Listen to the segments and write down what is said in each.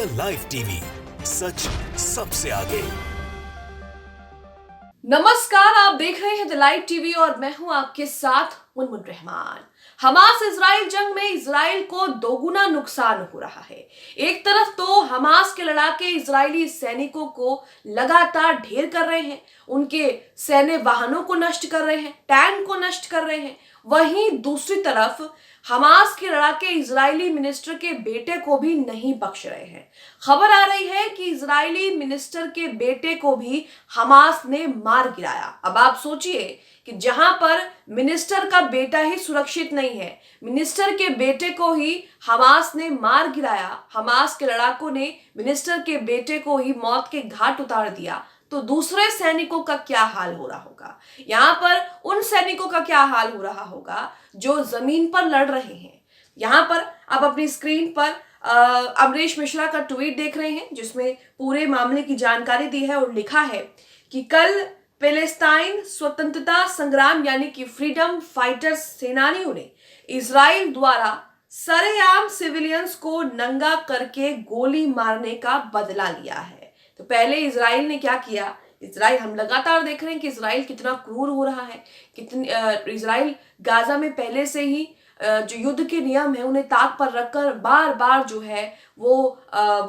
The live TV, सच सबसे आगे। नमस्कार, आप देख रहे हैं द लाइव टीवी और मैं हूं आपके साथ मुनमुन रहमान। हमास इजराइल जंग में इजराइल को दोगुना नुकसान हो रहा है। एक तरफ तो हमास के लड़ाके इजरायली सैनिकों को लगातार ढेर कर रहे हैं, उनके सैन्य वाहनों को नष्ट कर रहे हैं, टैंक को नष्ट कर रहे हैं। वहीं दूसरी तरफ हमास के लड़ाके इजरायली मिनिस्टर के बेटे को भी नहीं बख्श रहे हैं। खबर आ रही है कि इजरायली मिनिस्टर के बेटे को भी हमास ने मार गिराया। अब आप सोचिए कि जहां पर मिनिस्टर का बेटा ही सुरक्षित नहीं है, मिनिस्टर के बेटे को ही हमास ने मार गिराया, हमास के लड़ाकों ने मिनिस्टर के बेटे को ही मौत के घाट उतार दिया, तो दूसरे सैनिकों का क्या हाल हो रहा होगा? यहाँ पर उन सैनिकों का क्या हाल हो रहा होगा जो जमीन पर लड़ रहे हैं। यहाँ पर आप अपनी स्क्रीन पर अमरीश मिश्रा का ट्वीट देख रहे हैं, जिसमें पूरे मामले की जानकारी दी है और लिखा है कि कल पैलेस्टाइन स्वतंत्रता संग्राम यानी कि फ्रीडम फाइटर्स सेनानियों ने इजराइल द्वारा सरेआम सिविलियंस को नंगा करके गोली मारने का बदला लिया है। तो पहले इजराइल ने क्या किया? इजराइल, हम लगातार देख रहे हैं कि इजराइल कितना क्रूर हो रहा है, कितनी इजराइल गाजा में पहले से ही जो युद्ध के नियम है उन्हें ताक पर रखकर बार बार जो है वो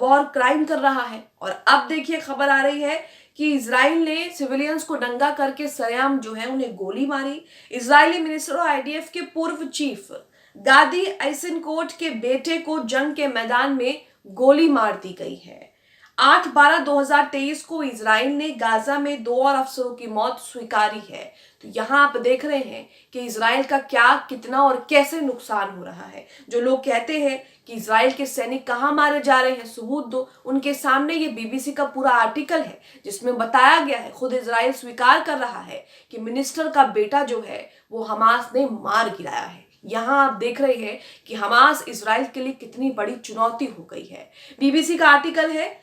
वॉर क्राइम कर रहा है। और अब देखिए खबर आ रही है कि इजराइल ने सिविलियंस को नंगा करके सरेआम जो है उन्हें गोली मारी। इजरायली मिनिस्टर और आईडीएफ के पूर्व चीफ गादी ऐसेनकोट के बेटे को जंग के मैदान में गोली मार दी गई है। 8/12/2023 को इजराइल ने गाजा में 2 और अफसरों की मौत स्वीकारी है। तो यहाँ आप देख रहे हैं कि इजराइल का क्या, कितना और कैसे नुकसान हो रहा है। जो लोग कहते हैं कि इजराइल के सैनिक कहाँ मारे जा रहे हैं, सबूत दो, उनके सामने ये बीबीसी का पूरा आर्टिकल है जिसमें बताया गया है, खुद इजराइल स्वीकार कर रहा है कि मिनिस्टर का बेटा जो है वो हमास ने मार गिराया है। यहाँ आप देख रहे हैं कि हमास इजराइल के लिए कितनी बड़ी चुनौती हो गई है। बीबीसी का आर्टिकल है,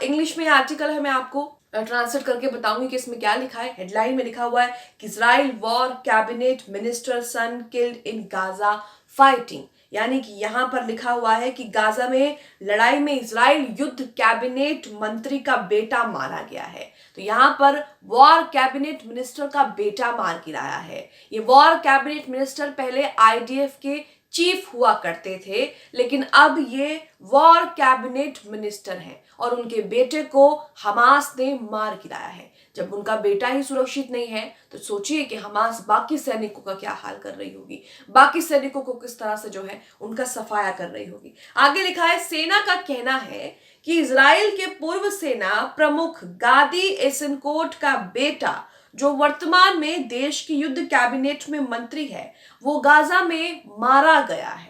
इंग्लिश में आर्टिकल है, मैं आपको ट्रांसलेट करके बताऊंगी कि इसमें क्या लिखा है। हेडलाइन में लिखा हुआ है कि Israel war cabinet minister son killed in Gaza fighting, यानी कि यहाँ पर लिखा हुआ है कि गाजा में लड़ाई में इजराइल युद्ध कैबिनेट मंत्री का बेटा मारा गया है। तो यहाँ पर वॉर कैबिनेट मिनिस्टर का बेटा मार गिराया है। ये वॉर कैबिनेट मिनिस्टर पहले आईडीएफ के चीफ हुआ करते थे, लेकिन अब ये वॉर कैबिनेट मिनिस्टर हैं और उनके बेटे को हमास ने मार गिराया है। जब उनका बेटा ही सुरक्षित नहीं है तो सोचिए कि हमास बाकी सैनिकों का क्या हाल कर रही होगी, बाकी सैनिकों को किस तरह से जो है उनका सफाया कर रही होगी। आगे लिखा है, सेना का कहना है कि इजराइल के पूर्व सेना प्रमुख गादी ऐसेनकोट का बेटा, जो वर्तमान में देश की युद्ध कैबिनेट में मंत्री है, वो गाजा में मारा गया है।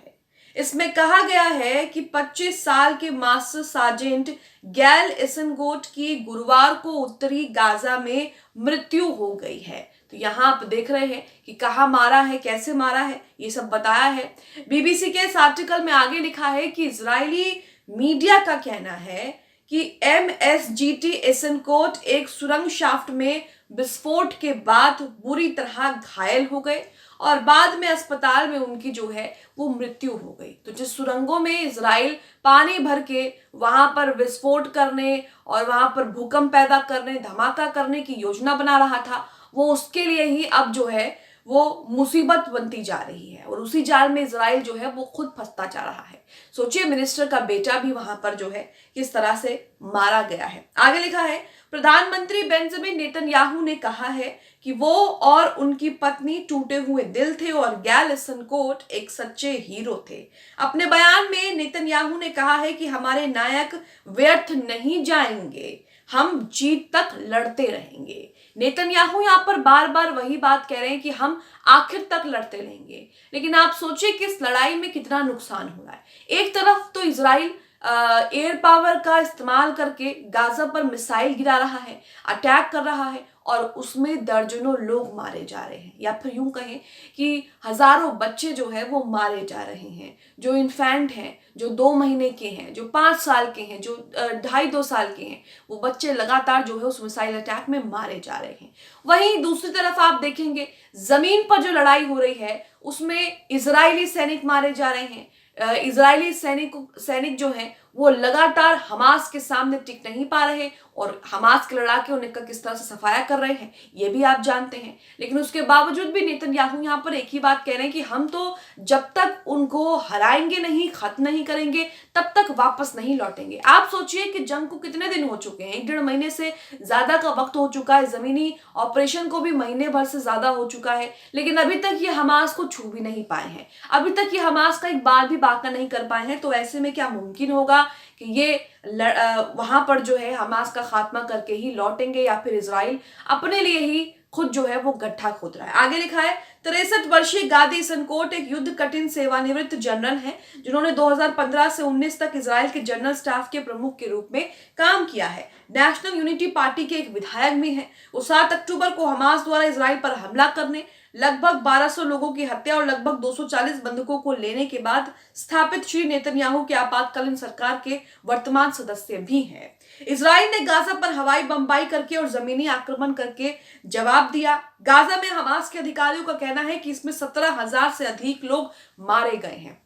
इसमें कहा गया है कि 25 साल के मास्टर सार्जेंट गैल ऐसेनकोट की गुरुवार को उत्तरी गाजा में मृत्यु हो गई है। तो यहाँ आप देख रहे हैं कि कहाँ मारा है, कैसे मारा है, ये सब बताया है। बीबीसी के इस आर्टिकल में आगे लिखा है कि इजरायली मीडिया का कहना है कि एमएसजीटी ऐसेनकोट एक सुरंग शाफ्ट में विस्फोट के बाद बुरी तरह घायल हो गए और बाद में अस्पताल में उनकी जो है वो मृत्यु हो गई। तो जिस सुरंगों में इजराइल पानी भर के वहां पर विस्फोट करने और वहां पर भूकंप पैदा करने, धमाका करने की योजना बना रहा था, वो उसके लिए ही अब जो है वो मुसीबत बनती जा रही है और उसी जाल में इजराइल जो है वो खुद फंसता जा रहा है। सोचिए, मिनिस्टर का बेटा भी वहां पर जो है किस तरह से मारा गया है। आगे लिखा है, प्रधानमंत्री बेंजामिन नेतन्याहू ने कहा है कि वो और उनकी पत्नी टूटे हुए दिल थे और गैल ऐसेनकोट एक सच्चे हीरो थे। अपने बयान में नेतन्याहू ने कहा है कि हमारे नायक व्यर्थ नहीं जाएंगे, हम जीत तक लड़ते रहेंगे। नेतन्याहू यहाँ पर बार बार वही बात कह रहे हैं कि हम आखिर तक लड़ते रहेंगे, लेकिन आप सोचिए कि इस लड़ाई में कितना नुकसान हो रहा है। एक तरफ तो इजराइल एयर पावर का इस्तेमाल करके गाजा पर मिसाइल गिरा रहा है, अटैक कर रहा है और उसमें दर्जनों लोग मारे जा रहे हैं, या फिर यूं कहें कि हजारों बच्चे जो है वो मारे जा रहे हैं। जो इन्फेंट हैं, जो 2 महीने के हैं, जो 5 साल के हैं, जो 2.5-2 साल के हैं, वो बच्चे लगातार जो है उस मिसाइल अटैक में मारे जा रहे हैं। वहीं दूसरी तरफ आप देखेंगे जमीन पर जो लड़ाई हो रही है उसमें इजरायली सैनिक मारे जा रहे हैं। इजरायली सैनिक जो हैं वो लगातार हमास के सामने टिक नहीं पा रहे और हमास के लड़ाके उनका किस तरह से सफाया कर रहे हैं ये भी आप जानते हैं। लेकिन उसके बावजूद भी नेतन्याहू यहाँ पर एक ही बात कह रहे हैं कि हम तो जब तक उनको हराएंगे नहीं, खत्म नहीं करेंगे, तब तक वापस नहीं लौटेंगे। आप सोचिए कि जंग को कितने दिन हो चुके हैं, 1-1.5 महीने से ज्यादा का वक्त हो चुका है, जमीनी ऑपरेशन को भी महीने भर से ज्यादा हो चुका है, लेकिन अभी तक ये हमास को छू भी नहीं पाए हैं, अभी तक ये हमास का एक बार भी बाका नहीं कर पाए हैं। तो ऐसे में क्या मुमकिन होगा कि ये वहां पर जो है हमास का खात्मा करके ही लौटेंगे, या फिर इजराइल अपने लिए ही खुद जो है वो गड्ढा खोद रहा है। आगे लिखा है 63 वर्षीय गादी इसेनकोट एक युद्ध कठिन सेवानिवृत्त जनरल हैं जिन्होंने 2015 से 19 तक इजराइल के जनरल स्टाफ के प्रमुख के रूप में काम किया है। नेशनल यूनिटी पार्टी के एक विधायक भी हैं। वो 7 अक्टूबर को हमास द्वारा इजराइल पर हमला करने, लगभग 1200 लोगों की हत्या और लगभग 240 बंधकों को लेने के बाद स्थापित श्री नेतन्याहू के आपातकालीन सरकार के वर्तमान सदस्य भी हैं। इजराइल ने गाजा पर हवाई बमबारी करके और जमीनी आक्रमण करके जवाब दिया। गाजा में हमास के अधिकारियों का कहना है कि इसमें 17,000 से अधिक लोग मारे गए हैं,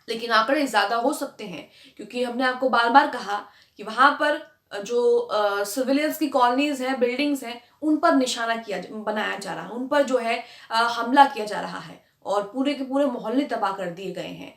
लेकिन आंकड़े ज्यादा हो सकते हैं क्योंकि हमने आपको बार बार कहा कि वहां पर जो सिविलियंस की कॉलोनीज हैं, बिल्डिंग्स हैं, उन पर निशाना बनाया जा रहा है, उन पर जो है हमला किया जा रहा है और पूरे के पूरे मोहल्ले तबाह कर दिए गए हैं।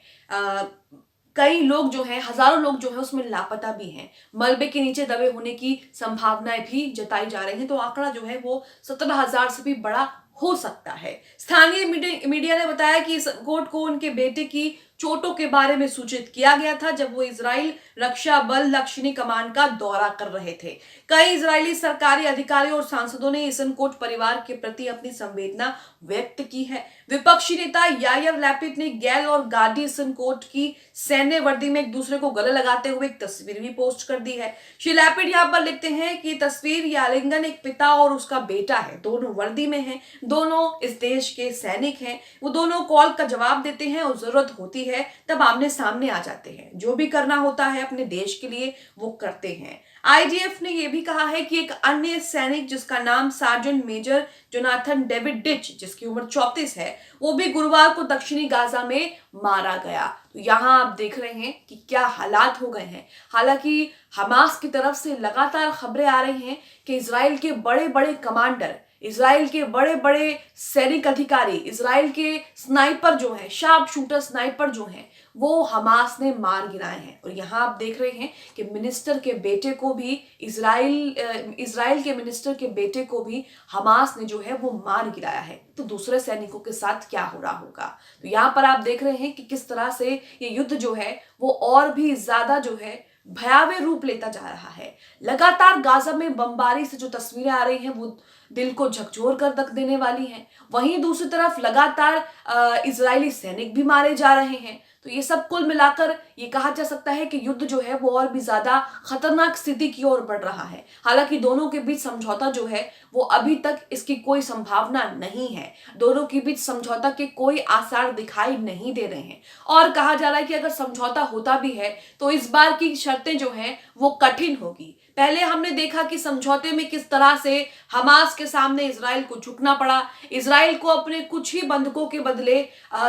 कई लोग जो हैं, हजारों लोग जो हैं उसमें लापता भी हैं, मलबे के नीचे दबे होने की संभावनाएं भी जताई जा रही हैं। तो आंकड़ा जो है वो 17,000 से भी बड़ा हो सकता है। स्थानीय मीडिया ने बताया कि इस कोट को उनके बेटे की चोटों के बारे में सूचित किया गया था जब वो इजराइल रक्षा बल दक्षिणी कमान का दौरा कर रहे थे। कई इजरायली सरकारी अधिकारियों और सांसदों ने इसनकोट परिवार के प्रति अपनी संवेदना व्यक्त की है। विपक्षी नेता यायर लैपिड ने गैल और गाडी इसनकोट की सैन्य वर्दी में एक दूसरे को गले लगाते हुए एक तस्वीर भी पोस्ट कर दी है। श्री लैपिड यहाँ पर लिखते हैं कि तस्वीर या आलिंगन एक पिता और उसका बेटा है, दोनों वर्दी में हैं, दोनों इस देश के सैनिक हैं, वो दोनों कॉल का जवाब देते हैं और जरूरत होती है तब आमने सामने आ जाते हैं, जो भी करना होता है अपने देश के लिए वो करते हैं। आईडीएफ ने यह भी कहा है कि एक अन्य सैनिक जिसका नाम sergeant major Jonathan David Deitch, जिसकी उम्र 34 है, वो भी गुरुवार को दक्षिणी गाजा में मारा गया। तो यहाँ आप देख रहे हैं कि क्या हालात हो गए हैं। हालांकि हमास की तरफ से लगातार खबरें आ रही हैं कि इजराइल के बड़े बड़े कमांडर, इजराइल के बड़े बड़े सैनिक अधिकारी, इजराइल के स्नाइपर जो हैं, शार्प शूटर स्नाइपर जो हैं, वो हमास ने मार गिराए हैं। और यहाँ आप देख रहे हैं कि मिनिस्टर के बेटे को भी इजराइल के मिनिस्टर के बेटे को भी हमास ने जो है वो मार गिराया है। तो दूसरे सैनिकों के साथ क्या हो रहा होगा। तो यहाँ पर आप देख रहे हैं कि किस तरह से ये युद्ध जो है वो और भी ज्यादा जो है भयावह रूप लेता जा रहा है। लगातार गाजा में बमबारी से जो तस्वीरें आ रही हैं वो दिल को झकझोर कर रख देने वाली हैं। वहीं दूसरी तरफ लगातार इजरायली सैनिक भी मारे जा रहे हैं। तो ये सब कुल मिलाकर ये कहा जा सकता है कि युद्ध जो है वो और भी ज्यादा खतरनाक स्थिति की ओर बढ़ रहा है। हालांकि दोनों के बीच समझौता जो है वो अभी तक इसकी कोई संभावना नहीं है। दोनों के बीच समझौता के कोई आसार दिखाई नहीं दे रहे हैं और कहा जा रहा है कि अगर समझौता होता भी है तो इस बार की शर्तें जो हैं वो कठिन होगी। पहले हमने देखा कि समझौते में किस तरह से हमास के सामने इजराइल को झुकना पड़ा। इजराइल को अपने कुछ ही बंधकों के बदले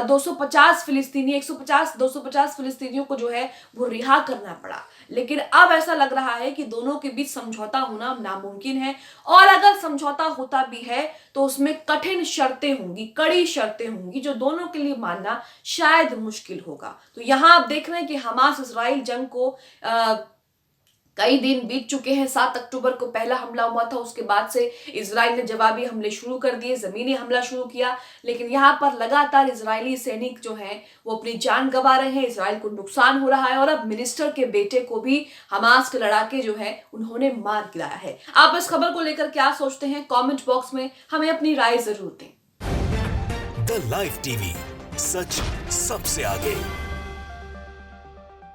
250 फिलिस्तीनियों को जो है वो रिहा करना पड़ा। लेकिन अब ऐसा लग रहा है कि दोनों के बीच समझौता होना नामुमकिन है और अगर समझौता होता भी है तो उसमें कठिन शर्तें होंगी, कड़ी शर्तें होंगी जो दोनों के लिए मानना शायद मुश्किल होगा। तो यहाँ आप देख रहे हैं कि हमास इजराइल जंग को कई दिन बीत चुके हैं। 7 अक्टूबर को पहला हमला हुआ था, उसके बाद से इजराइल ने जवाबी हमले शुरू कर दिए, जमीनी हमला शुरू किया। लेकिन यहाँ पर लगातार इजरायली सैनिक जो हैं वो अपनी जान गंवा रहे हैं, इजराइल को नुकसान हो रहा है और अब मिनिस्टर के बेटे को भी हमास के लड़ाके जो है उन्होंने मार गिराया है। आप इस खबर को लेकर क्या सोचते हैं, कॉमेंट बॉक्स में हमें अपनी राय जरूर दें। द लाइव टीवी, सच सबसे आगे।